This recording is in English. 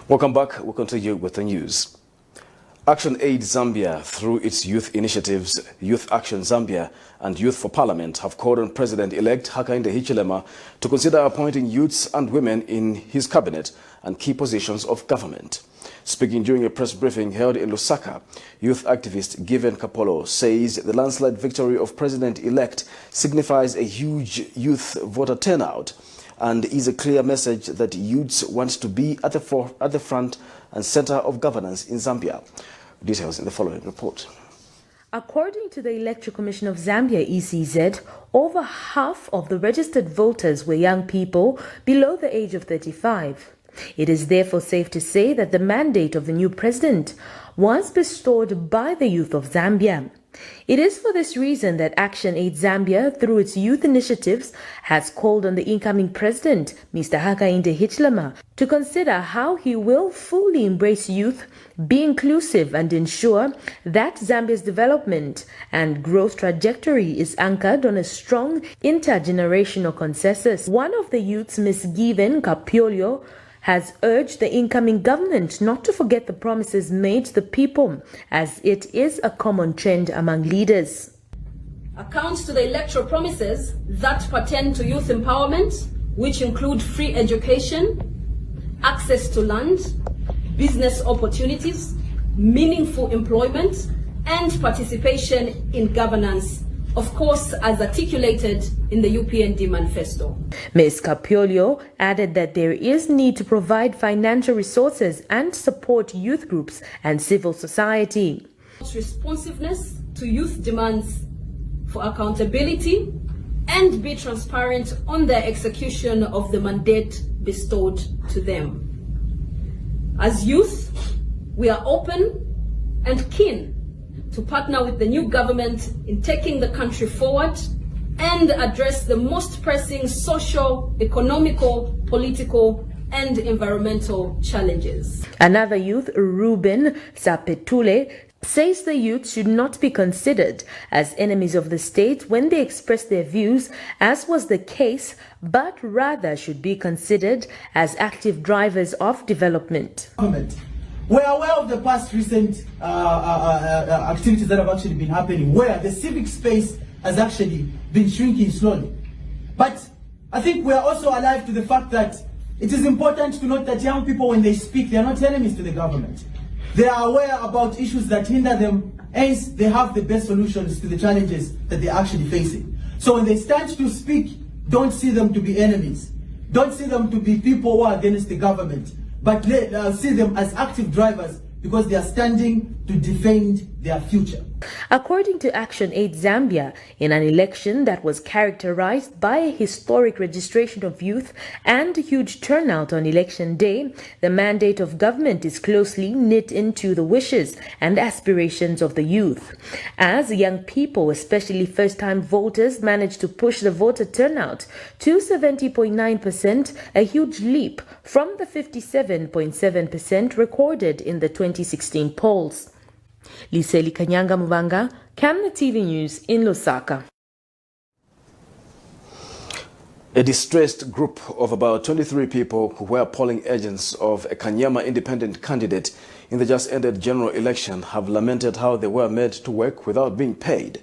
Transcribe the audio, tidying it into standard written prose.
Welcome back. We'll continue with the news. Action Aid Zambia, through its youth initiatives, Youth Action Zambia and Youth for Parliament, have called on President-elect Hakainde Hichilema to consider appointing youths and women in his cabinet and key positions of government. Speaking during a press briefing held in Lusaka, youth activist Given Kapolo says the landslide victory of President-elect signifies a huge youth voter turnout and is a clear message that youths want to be at the front and center of governance in Zambia. Details in the following report. According to the Electoral Commission of Zambia, ECZ, over half of the registered voters were young people below the age of 35. It is therefore safe to say that the mandate of the new president was bestowed by the youth of Zambia. It is for this reason that Action Aid Zambia, through its youth initiatives, has called on the incoming president, Mr. Hakainde Hichilema, to consider how he will fully embrace youth, be inclusive and ensure that Zambia's development and growth trajectory is anchored on a strong intergenerational consensus. One of the youths, Ms. Given Kapolo, has urged the incoming government not to forget the promises made to the people, as it is a common trend among leaders. Accounts to the electoral promises that pertain to youth empowerment, which include free education, access to land, business opportunities, meaningful employment, and participation in governance, of course, as articulated in the UPND manifesto. Ms. Kapolo added that there is need to provide financial resources and support youth groups and civil society. Responsiveness to youth demands for accountability and be transparent on the execution of the mandate bestowed to them. As youth, we are open and keen to partner with the new government in taking the country forward and address the most pressing social, economical, political, and environmental challenges. Another youth, Ruben Sapetule, says the youth should not be considered as enemies of the state when they express their views, as was the case, but rather should be considered as active drivers of development. We're aware of the past recent activities that have actually been happening, where the civic space has actually been shrinking slowly. But I think we are also alive to the fact that it is important to note that young people, when they speak, they are not enemies to the government. They are aware about issues that hinder them, hence they have the best solutions to the challenges that they're actually facing. So when they stand to speak, don't see them to be enemies. Don't see them to be people who are against the government, but see them as active drivers because they are standing to defend their future. According to Action Aid Zambia, in an election that was characterized by a historic registration of youth and a huge turnout on election day, the mandate of government is closely knit into the wishes and aspirations of the youth. As young people, especially first-time voters, managed to push the voter turnout to 70.9%, a huge leap from the 57.7% recorded in the 2016 polls. Liseli Kanyanga Muvanga, Camna TV News in Lusaka. A distressed group of about 23 people who were polling agents of a Kanyama independent candidate in the just ended general election have lamented how they were made to work without being paid.